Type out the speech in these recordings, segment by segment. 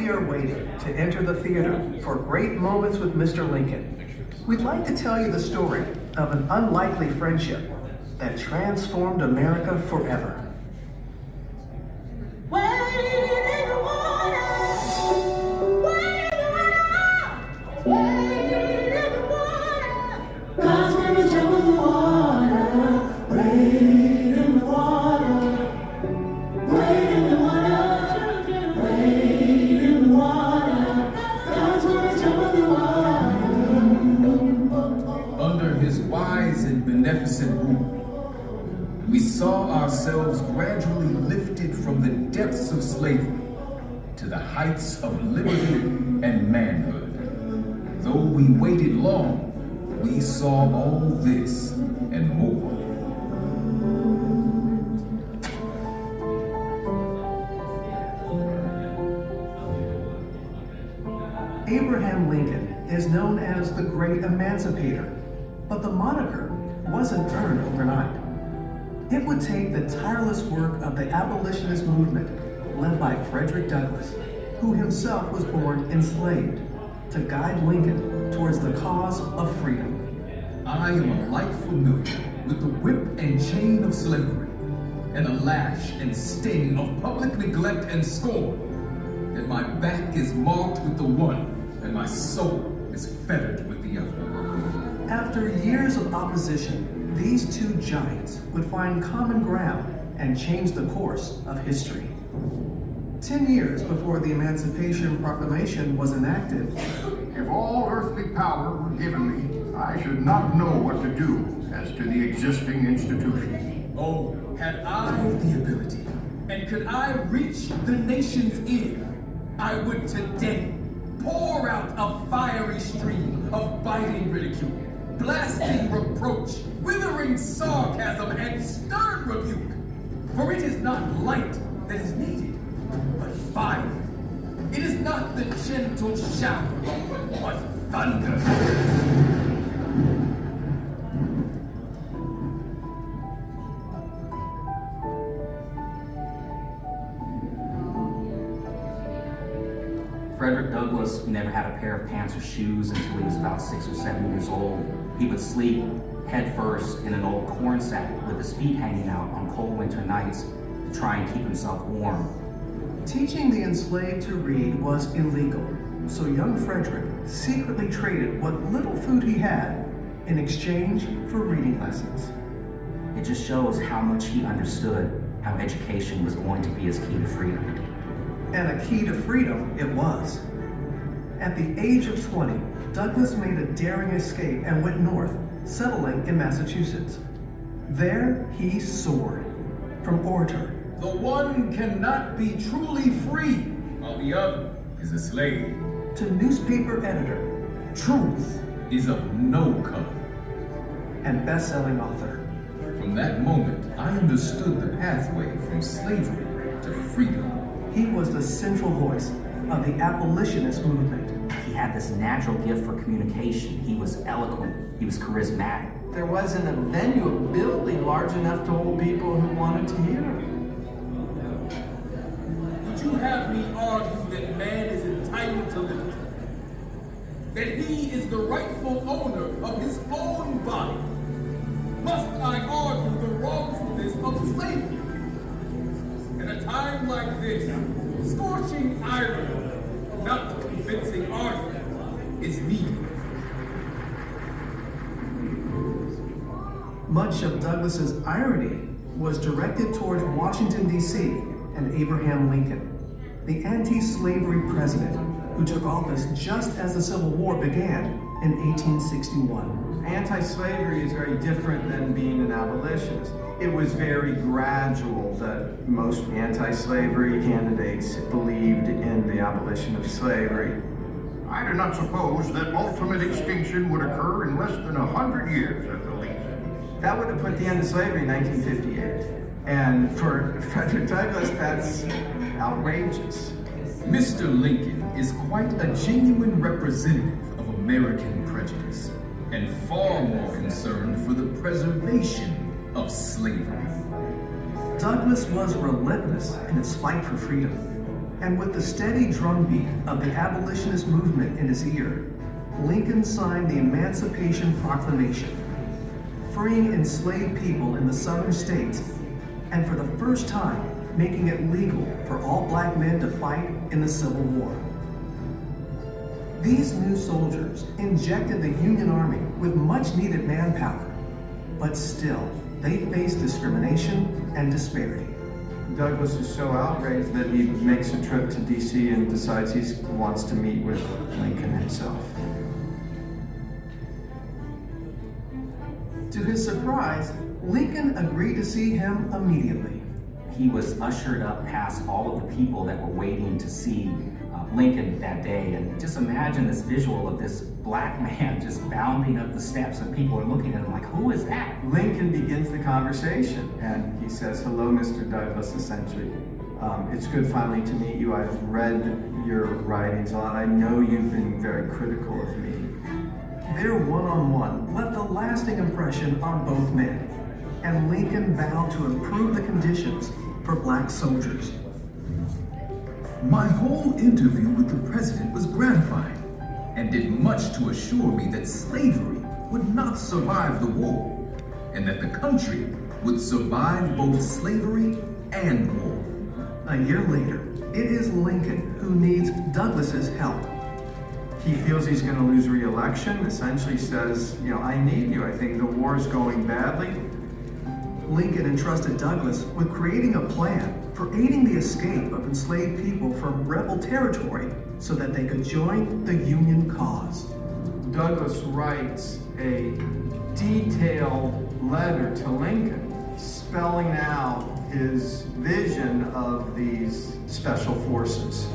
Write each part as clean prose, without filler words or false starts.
we are waiting to enter the theater for Great Moments with Mr. Lincoln, we'd like to tell you the story of an unlikely friendship that transformed America forever. Beneficent rule, we saw ourselves gradually lifted from the depths of slavery to the heights of liberty and manhood. Though we waited long, we saw all this and more. Abraham Lincoln is known as the Great Emancipator, but the moniker wasn't earned overnight. It would take the tireless work of the abolitionist movement led by Frederick Douglass, who himself was born enslaved, to guide Lincoln towards the cause of freedom. I am alike familiar with the whip and chain of slavery, and the lash and sting of public neglect and scorn, that my back is marked with the one, and my soul is fettered with the other. After years of opposition, these two giants would find common ground and change the course of history. 10 years before the Emancipation Proclamation was enacted, if all earthly power were given me, I should not know what to do as to the existing institutions. Oh, had I the ability, and could I reach the nation's ear, I would today pour out a fiery stream of biting ridicule, blasting reproach, withering sarcasm, and stern rebuke. For it is not light that is needed, but fire. It is not the gentle shower, but thunder. Frederick Douglass never had a pair of pants or shoes until he was about 6 or 7 years old. He would sleep head first in an old corn sack with his feet hanging out on cold winter nights to try and keep himself warm. Teaching the enslaved to read was illegal, so young Frederick secretly traded what little food he had in exchange for reading lessons. It just shows how much he understood how education was going to be his key to freedom. And a key to freedom it was. At the age of 20, Douglass made a daring escape and went north, settling in Massachusetts. There he soared. From orator, The one cannot be truly free, while the other is a slave. to newspaper editor, Truth is of no color. and best-selling author. From that moment, I understood the pathway from slavery to freedom. He was the central voice of the abolitionist movement. He had this natural gift for communication. He was eloquent. He was charismatic. There wasn't a venue, a building large enough to hold people who wanted to hear. Would you have me argue that man is entitled to liberty? That he is the rightful owner of his own body? Must I argue the wrongfulness of slavery? In a time like this, scorching irony, not convincing argument, is needed. Much of Douglass's irony was directed towards Washington, D.C. and Abraham Lincoln, the anti-slavery president who took office just as the Civil War began in 1861. Anti-slavery is very different than being an abolitionist. It was very gradual that most anti-slavery candidates believed in the abolition of slavery. I do not suppose that ultimate extinction would occur in less than 100 years at the least. That would have put the end of slavery in 1958. And for Frederick Douglass, that's outrageous. Mr. Lincoln is quite a genuine representative of American prejudice, and far more concerned for the preservation of slavery. Douglass was relentless in his fight for freedom, And with the steady drumbeat of the abolitionist movement in his ear, Lincoln signed the Emancipation Proclamation, freeing enslaved people in the southern states, and for the first time, making it legal for all black men to fight in the Civil War. These new soldiers injected the Union Army with much needed manpower, but still, they faced discrimination and disparity. Douglass is so outraged that he makes a trip to D.C. and decides he wants to meet with Lincoln himself. To his surprise, Lincoln agreed to see him immediately. He was ushered up past all of the people that were waiting to see Lincoln that day. And just imagine this visual of this black man just bounding up the steps, and people are looking at him like, who is that? Lincoln begins the conversation and he says, "Hello, Mr. Douglass," essentially. "It's good finally to meet you. I've read your writings a lot. I know you've been very critical of me." Their one-on-one left a lasting impression on both men, and Lincoln vowed to improve the conditions for black soldiers. My whole interview with the president was gratifying and did much to assure me that slavery would not survive the war, and that the country would survive both slavery and war. A year later, it is Lincoln who needs Douglass's help. He feels he's going to lose re-election, essentially says, "I need you. I think the war's going badly." Lincoln entrusted Douglass with creating a plan for aiding the escape of enslaved people from rebel territory so that they could join the Union cause. Douglass writes a detailed letter to Lincoln, spelling out his vision of these special forces.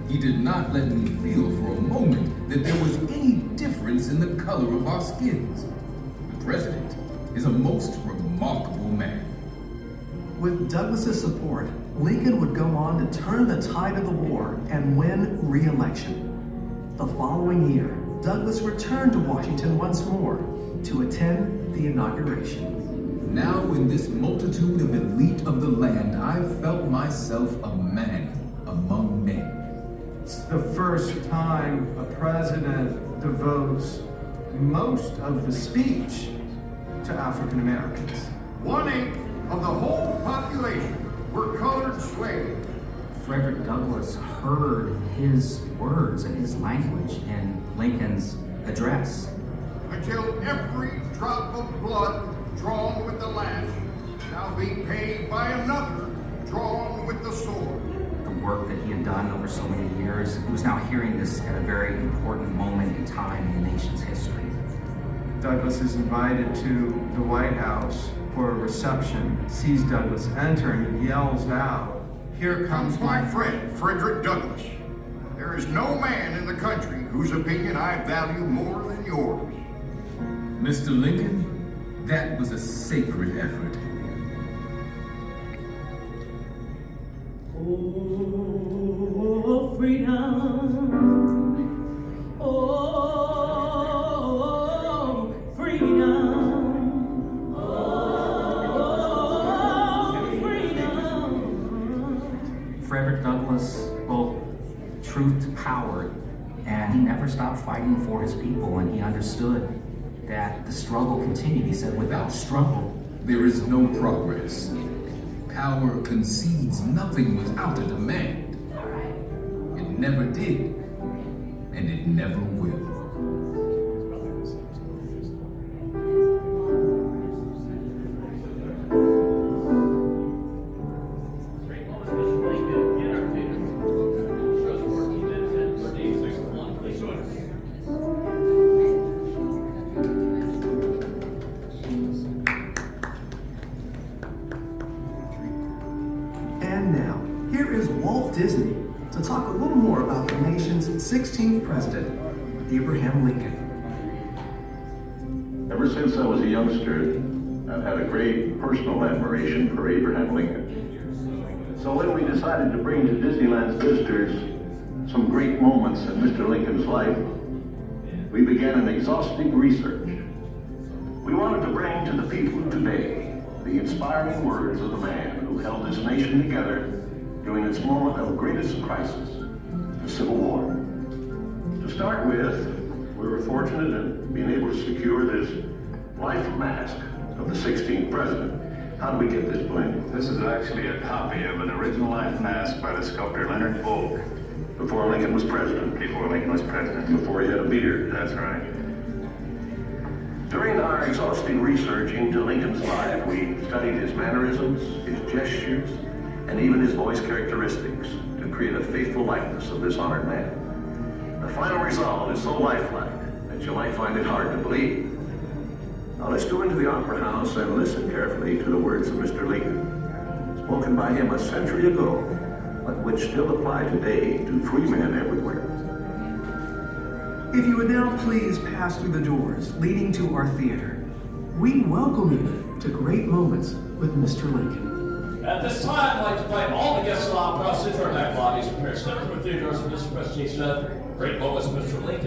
He did not let me feel for a moment that there was any difference in the color of our skins. The president is a most remarkable man. With Douglass's support, Lincoln would go on to turn the tide of the war and win re-election. The following year, Douglass returned to Washington once more to attend the inauguration. Now in this multitude of elite of the land, I felt myself a man among men. It's the first time a president devotes most of the speech to African Americans. 1/8 of the whole population were colored slaves. Frederick Douglass heard his words and his language in Lincoln's address. Until every drop of blood drawn with the lash shall be paid by another drawn with the sword. The work that he had done over so many years, he was now hearing this at a very important moment in time in the nation's history. Douglass is invited to the White House for a reception, sees Douglass enter, and yells out, Here comes my friend, Frederick Douglass. There is no man in the country whose opinion I value more than yours. Mr. Lincoln, that was a sacred effort. Oh, freedom. Oh, freedom. Oh, freedom. Frederick Douglass spoke truth to power, and he never stopped fighting for his people, and he understood that the struggle continued. He said, without struggle, there is no progress. Power concedes nothing without a demand. It never did, and it never will. And now, here is Walt Disney to talk a little more about the nation's 16th president, Abraham Lincoln. Ever since I was a youngster, I've had a great personal admiration for Abraham Lincoln. So when we decided to bring to Disneyland's visitors some great moments in Mr. Lincoln's life, we began an exhaustive research. We wanted to bring to the people of today the inspiring words of the man who held this nation together during its moment of greatest crisis, the Civil War. To start with, we were fortunate in being able to secure this life mask of the 16th president. How did we get this, Blaine? This is actually a copy of an original life mask by the sculptor Leonard Volk. Before Lincoln was president. Before Lincoln was president. Before he had a beard. That's right. During our exhaustive research into Lincoln's life, we studied his mannerisms, his gestures, and even his voice characteristics to create a faithful likeness of this honored man. The final result is so lifelike that you might find it hard to believe. Now let's go into the Opera House and listen carefully to the words of Mr. Lincoln, spoken by him a century ago, but which still apply today to free men everywhere. If you would now please pass through the doors leading to our theater, we welcome you to Great Moments with Mr. Lincoln. At this time, I'd like to invite all the guests of the Opera House into our back lobbies and prepare to step through the theaters for this presentation of Great Moments with Mr. Lincoln.